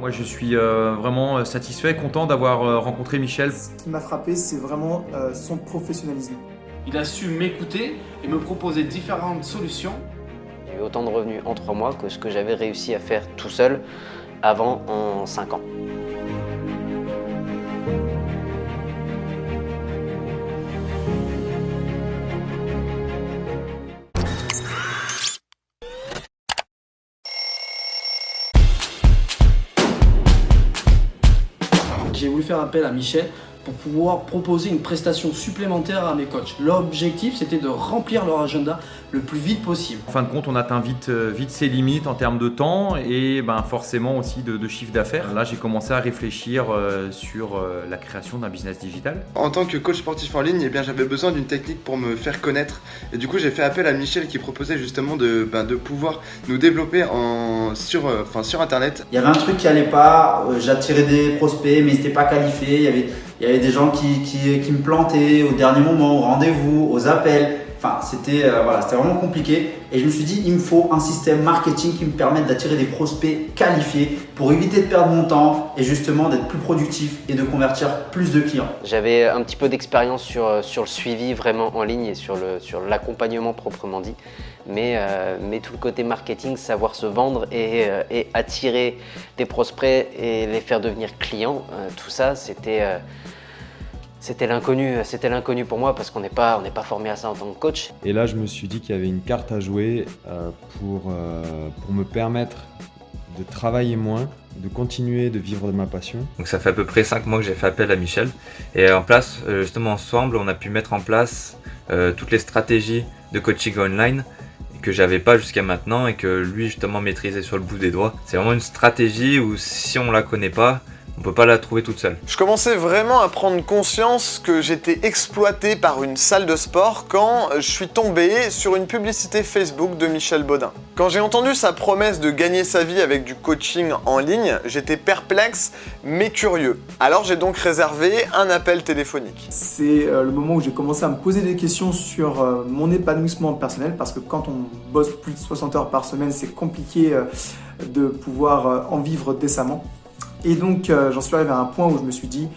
Moi, je suis vraiment satisfait, content d'avoir rencontré Michel. Ce qui m'a frappé, c'est vraiment son professionnalisme. Il a su m'écouter et me proposer différentes solutions. J'ai eu autant de revenus en 3 mois que ce que j'avais réussi à faire tout seul avant en 5 ans. J'ai voulu faire appel à Michel pour pouvoir proposer une prestation supplémentaire à mes coachs. L'objectif, c'était de remplir leur agenda le plus vite possible. En fin de compte, on atteint vite ses limites en termes de temps et forcément aussi de chiffre d'affaires. Là, j'ai commencé à réfléchir sur la création d'un business digital. En tant que coach sportif en ligne, j'avais besoin d'une technique pour me faire connaître. Et du coup, j'ai fait appel à Michel qui proposait justement de pouvoir nous développer sur Internet. Il y avait un truc qui allait pas, j'attirais des prospects mais ils n'étaient pas qualifiés. Il y avait des gens qui me plantaient au dernier moment, au rendez-vous, aux appels. Enfin, c'était vraiment compliqué. Et je me suis dit, il me faut un système marketing qui me permette d'attirer des prospects qualifiés pour éviter de perdre mon temps et justement d'être plus productif et de convertir plus de clients. J'avais un petit peu d'expérience sur le suivi vraiment en ligne et sur l'accompagnement proprement dit. Mais tout le côté marketing, savoir se vendre et attirer des prospects et les faire devenir clients, tout ça, c'était l'inconnu pour moi parce qu'on n'est pas formé à ça en tant que coach. Et là, je me suis dit qu'il y avait une carte à jouer pour me permettre de travailler moins, de continuer de vivre de ma passion. Donc ça fait à peu près 5 mois que j'ai fait appel à Michel. Et en place, justement ensemble, on a pu mettre en place toutes les stratégies de coaching online que j'avais pas jusqu'à maintenant et que lui justement maîtrisait sur le bout des doigts. C'est vraiment une stratégie où si on la connaît pas, on peut pas la trouver toute seule. Je commençais vraiment à prendre conscience que j'étais exploité par une salle de sport quand je suis tombé sur une publicité Facebook de Michel Baudin. Quand j'ai entendu sa promesse de gagner sa vie avec du coaching en ligne, j'étais perplexe mais curieux. Alors j'ai donc réservé un appel téléphonique. C'est le moment où j'ai commencé à me poser des questions sur mon épanouissement personnel parce que quand on bosse plus de 60 heures par semaine, c'est compliqué de pouvoir en vivre décemment. Et donc j'en suis arrivé à un point où je me suis dit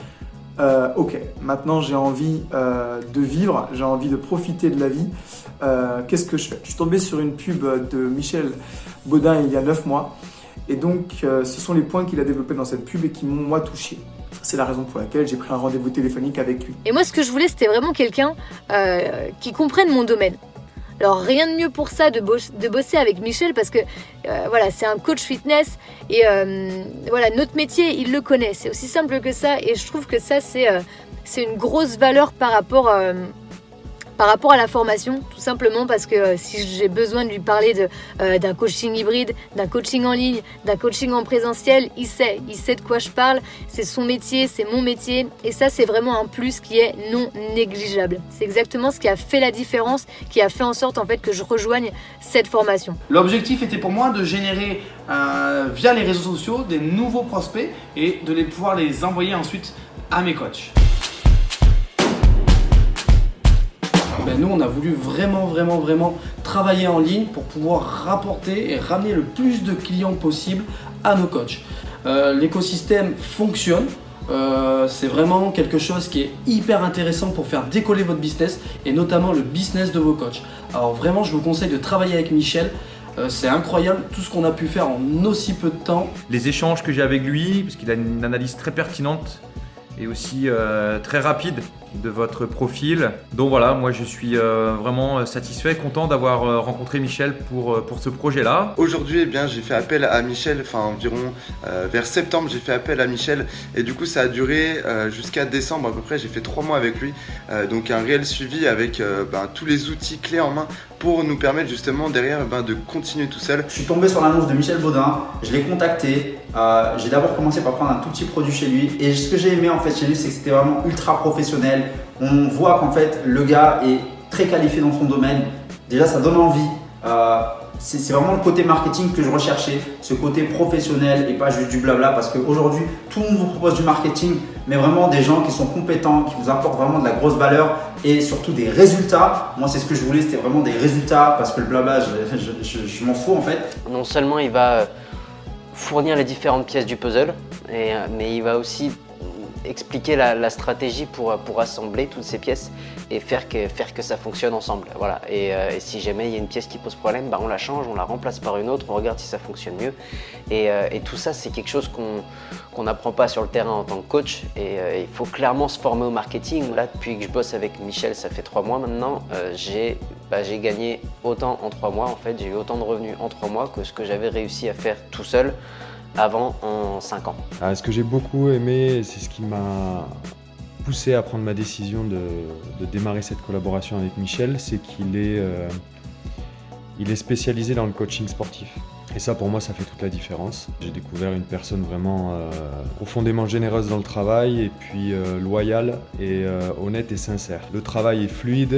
ok, maintenant j'ai envie de vivre, j'ai envie de profiter de la vie. Qu'est-ce que je fais? Je suis tombé sur une pub de Michel Baudin il y a 9 mois. Et donc ce sont les points qu'il a développés dans cette pub et qui m'ont moi touché. C'est la raison pour laquelle j'ai pris un rendez-vous téléphonique avec lui. Et moi ce que je voulais, c'était vraiment quelqu'un qui comprenne mon domaine. Alors rien de mieux pour ça de bosser avec Michel parce que c'est un coach fitness et notre métier il le connaît, c'est aussi simple que ça et je trouve que ça c'est une grosse valeur par rapport à la formation, tout simplement parce que si j'ai besoin de lui parler d'un coaching hybride, d'un coaching en ligne, d'un coaching en présentiel, il sait de quoi je parle, c'est son métier, c'est mon métier et ça c'est vraiment un plus qui est non négligeable. C'est exactement ce qui a fait la différence, qui a fait en sorte en fait que je rejoigne cette formation. L'objectif était pour moi de générer via les réseaux sociaux des nouveaux prospects et de pouvoir les envoyer ensuite à mes coachs. Nous, on a voulu vraiment travailler en ligne pour pouvoir rapporter et ramener le plus de clients possible à nos coachs. L'écosystème fonctionne, c'est vraiment quelque chose qui est hyper intéressant pour faire décoller votre business et notamment le business de vos coachs. Alors vraiment, je vous conseille de travailler avec Michel. C'est incroyable tout ce qu'on a pu faire en aussi peu de temps. Les échanges que j'ai avec lui, parce qu'il a une analyse très pertinente et aussi très rapide de votre profil. Donc voilà, moi je suis vraiment satisfait, content d'avoir rencontré Michel pour ce projet-là. Aujourd'hui, j'ai fait appel à Michel, environ vers septembre, j'ai fait appel à Michel et du coup ça a duré jusqu'à décembre à peu près. J'ai fait 3 mois avec lui, donc un réel suivi avec tous les outils clés en main pour nous permettre justement derrière de continuer tout seul. Je suis tombé sur l'annonce de Michel Baudin, je l'ai contacté, j'ai d'abord commencé par prendre un tout petit produit chez lui et ce que j'ai aimé en fait chez lui, c'est que c'était vraiment ultra professionnel. On voit qu'en fait le gars est très qualifié dans son domaine. Déjà ça donne envie. C'est vraiment le côté marketing que je recherchais, ce côté professionnel et pas juste du blabla parce qu'aujourd'hui tout le monde vous propose du marketing mais vraiment des gens qui sont compétents, qui vous apportent vraiment de la grosse valeur et surtout des résultats. Moi c'est ce que je voulais, c'était vraiment des résultats parce que le blabla je m'en fous en fait. Non seulement il va fournir les différentes pièces du puzzle, mais il va aussi expliquer la stratégie pour assembler toutes ces pièces et faire que ça fonctionne ensemble. Voilà. Et si jamais il y a une pièce qui pose problème, bah on la change, on la remplace par une autre, on regarde si ça fonctionne mieux. Et tout ça, c'est quelque chose qu'on n'apprend pas sur le terrain en tant que coach. Et il faut clairement se former au marketing. Là, depuis que je bosse avec Michel, ça fait 3 mois maintenant, j'ai gagné autant en 3 mois. En fait, j'ai eu autant de revenus en 3 mois que ce que j'avais réussi à faire tout seul avant en 5 ans. Ce que j'ai beaucoup aimé, c'est ce qui m'a poussé à prendre ma décision de démarrer cette collaboration avec Michel, c'est qu'il est spécialisé dans le coaching sportif. Et ça, pour moi, ça fait toute la différence. J'ai découvert une personne vraiment profondément généreuse dans le travail et puis loyale et honnête et sincère. Le travail est fluide,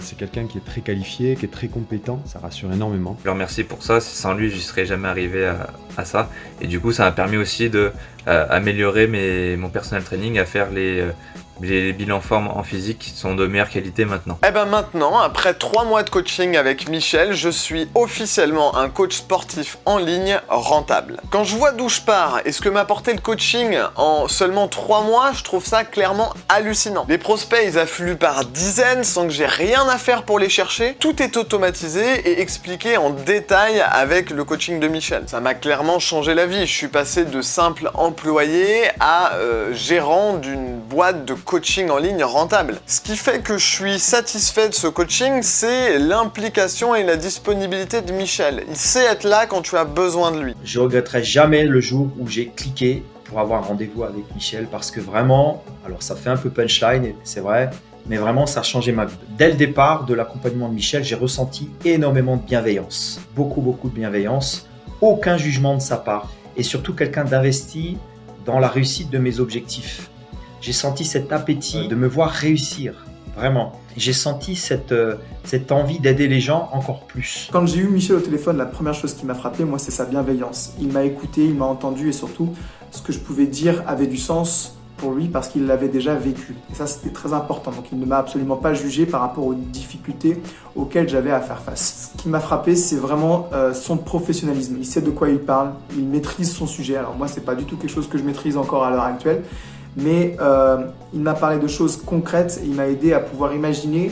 c'est quelqu'un qui est très qualifié, qui est très compétent, ça rassure énormément. Je le remercie pour ça, sans lui, je ne serais jamais arrivé à ça. Et du coup, ça m'a permis aussi d'améliorer mon personal training, à faire les bilans forme en physique qui sont de meilleure qualité maintenant. Et ben maintenant, après 3 mois de coaching avec Michel, je suis officiellement un coach sportif en ligne rentable. Quand je vois d'où je pars et ce que m'a apporté le coaching en seulement 3 mois, je trouve ça clairement hallucinant. Les prospects, ils affluent par dizaines sans que j'ai rien à faire pour les chercher. Tout est automatisé et expliqué en détail avec le coaching de Michel. Ça m'a clairement changé la vie. Je suis passé de simple employé à gérant d'une boîte de coaching en ligne rentable. Ce qui fait que je suis satisfait de ce coaching, c'est l'implication et la disponibilité de Michel. Il sait être là quand tu as besoin de lui. Je regretterai jamais le jour où j'ai cliqué pour avoir un rendez-vous avec Michel parce que vraiment, alors ça fait un peu punchline, c'est vrai, mais vraiment ça a changé ma vie. Dès le départ de l'accompagnement de Michel, j'ai ressenti énormément de bienveillance, beaucoup de bienveillance, aucun jugement de sa part et surtout quelqu'un d'investi dans la réussite de mes objectifs. J'ai senti cet appétit de me voir réussir, vraiment. J'ai senti cette envie d'aider les gens encore plus. Quand j'ai eu Michel au téléphone, la première chose qui m'a frappé, moi, c'est sa bienveillance. Il m'a écouté, il m'a entendu et surtout, ce que je pouvais dire avait du sens pour lui parce qu'il l'avait déjà vécu. Et ça, c'était très important. Donc, il ne m'a absolument pas jugé par rapport aux difficultés auxquelles j'avais à faire face. Ce qui m'a frappé, c'est vraiment son professionnalisme. Il sait de quoi il parle, il maîtrise son sujet. Alors moi, c'est pas du tout quelque chose que je maîtrise encore à l'heure actuelle. Mais il m'a parlé de choses concrètes et il m'a aidé à pouvoir imaginer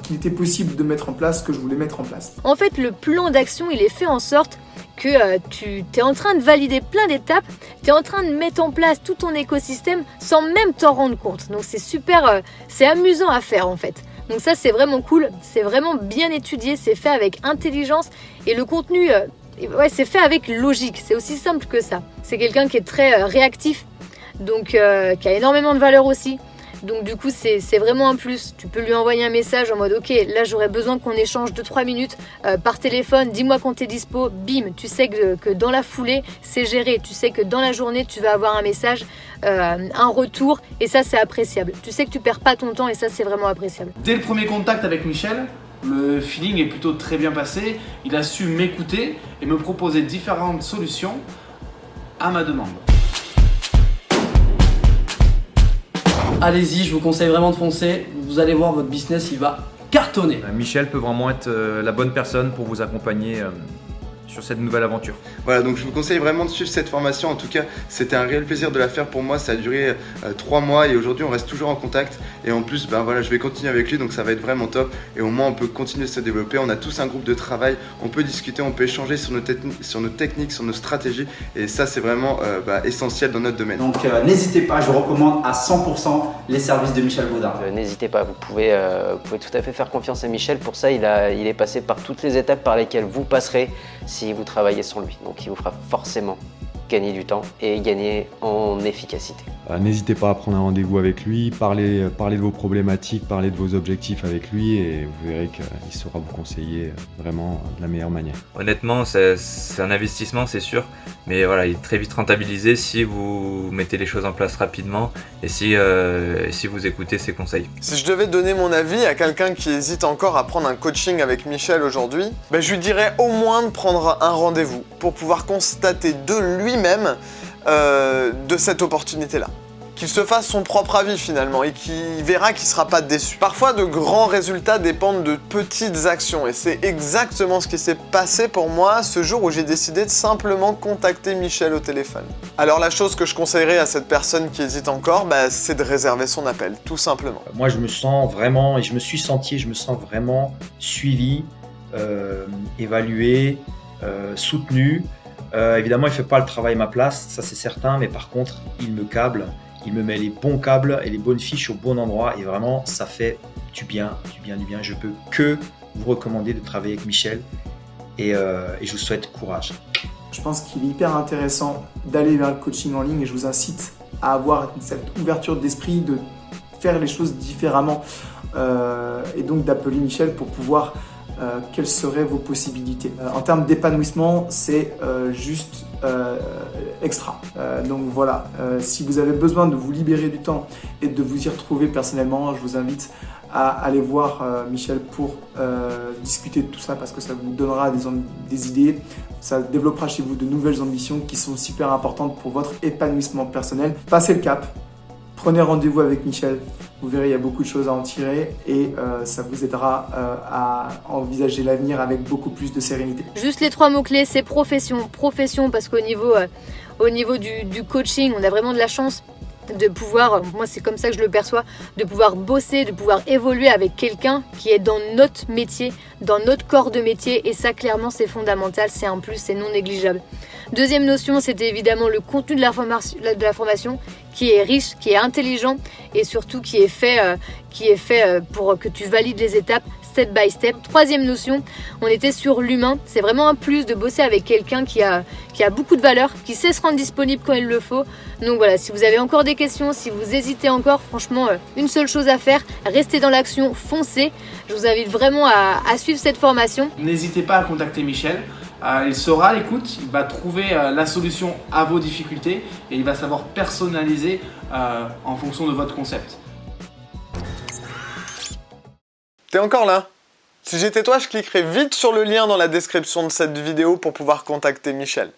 qu'il était possible de mettre en place ce que je voulais mettre en place. En fait, le plan d'action, il est fait en sorte que tu es en train de valider plein d'étapes, tu es en train de mettre en place tout ton écosystème sans même t'en rendre compte. Donc c'est super, c'est amusant à faire en fait. Donc ça, c'est vraiment cool, c'est vraiment bien étudié, c'est fait avec intelligence et le contenu, c'est fait avec logique, c'est aussi simple que ça. C'est quelqu'un qui est très réactif. Donc qui a énormément de valeur aussi. Donc du coup c'est vraiment un plus. Tu peux lui envoyer un message en mode ok, là j'aurais besoin qu'on échange 2-3 minutes par téléphone, dis-moi quand t'es dispo, bim, tu sais que dans la foulée c'est géré, tu sais que dans la journée tu vas avoir un message, un retour et ça c'est appréciable. Tu sais que tu perds pas ton temps et ça c'est vraiment appréciable. Dès le premier contact avec Michel, le feeling est plutôt très bien passé. Il a su m'écouter et me proposer différentes solutions à ma demande. Allez-y, je vous conseille vraiment de foncer. Vous allez voir, votre business, il va cartonner. Michel peut vraiment être la bonne personne pour vous accompagner sur cette nouvelle aventure. Voilà, donc je vous conseille vraiment de suivre cette formation. En tout cas, c'était un réel plaisir de la faire pour moi. Ça a duré 3 mois et aujourd'hui, on reste toujours en contact. Et en plus, voilà, je vais continuer avec lui, donc ça va être vraiment top. Et au moins, on peut continuer de se développer. On a tous un groupe de travail. On peut discuter, on peut échanger sur nos techniques, sur nos stratégies. Et ça, c'est vraiment essentiel dans notre domaine. Donc, n'hésitez pas, je recommande à 100% les services de Michel Baudin. N'hésitez pas, vous pouvez tout à fait faire confiance à Michel. Pour ça, il est passé par toutes les étapes par lesquelles vous passerez si vous travaillez sans lui. Donc il vous fera forcément gagner du temps et gagner en efficacité. N'hésitez pas à prendre un rendez-vous avec lui, parler de vos problématiques, parler de vos objectifs avec lui et vous verrez qu'il saura vous conseiller vraiment de la meilleure manière. Honnêtement, c'est un investissement, c'est sûr, mais voilà, il est très vite rentabilisé si vous mettez les choses en place rapidement et si vous écoutez ses conseils. Si je devais donner mon avis à quelqu'un qui hésite encore à prendre un coaching avec Michel aujourd'hui, je lui dirais au moins de prendre un rendez-vous pour pouvoir constater de lui-même de cette opportunité-là. qu'il se fasse son propre avis finalement et qu'il verra qu'il sera pas déçu. Parfois, de grands résultats dépendent de petites actions et c'est exactement ce qui s'est passé pour moi ce jour où j'ai décidé de simplement contacter Michel au téléphone. Alors la chose que je conseillerais à cette personne qui hésite encore, c'est de réserver son appel, tout simplement. Moi, je me sens vraiment, et je me suis senti, je me sens vraiment suivi, évalué, soutenu. Évidemment, il ne fait pas le travail à ma place, ça c'est certain, mais par contre, il me câble, il me met les bons câbles et les bonnes fiches au bon endroit et vraiment, ça fait du bien. Je peux que vous recommander de travailler avec Michel et je vous souhaite courage. Je pense qu'il est hyper intéressant d'aller vers le coaching en ligne et je vous incite à avoir cette ouverture d'esprit, de faire les choses différemment et donc d'appeler Michel pour pouvoir quelles seraient vos possibilités. En termes d'épanouissement, c'est juste extra. Donc voilà, si vous avez besoin de vous libérer du temps et de vous y retrouver personnellement, je vous invite à aller voir Michel pour discuter de tout ça parce que ça vous donnera des idées, ça développera chez vous de nouvelles ambitions qui sont super importantes pour votre épanouissement personnel. Passez le cap, prenez rendez-vous avec Michel, vous verrez il y a beaucoup de choses à en tirer et ça vous aidera à envisager l'avenir avec beaucoup plus de sérénité. Juste les 3 mots-clés, c'est profession. Profession parce qu'au niveau du coaching, on a vraiment de la chance de pouvoir, moi c'est comme ça que je le perçois, de pouvoir bosser, de pouvoir évoluer avec quelqu'un qui est dans notre métier, dans notre corps de métier et ça clairement c'est fondamental, c'est un plus, c'est non négligeable. Deuxième notion, c'était évidemment le contenu de la formation qui est riche, qui est intelligent et surtout qui est fait pour que tu valides les étapes step by step. Troisième notion, on était sur l'humain. C'est vraiment un plus de bosser avec quelqu'un qui a beaucoup de valeur, qui sait se rendre disponible quand il le faut. Donc voilà, si vous avez encore des questions, si vous hésitez encore, franchement, une seule chose à faire, restez dans l'action, foncez. Je vous invite vraiment à suivre cette formation. N'hésitez pas à contacter Michel. Il sera à l'écoute, il va trouver la solution à vos difficultés et il va savoir personnaliser en fonction de votre concept. T'es encore là? Si j'étais toi, je cliquerais vite sur le lien dans la description de cette vidéo pour pouvoir contacter Michel.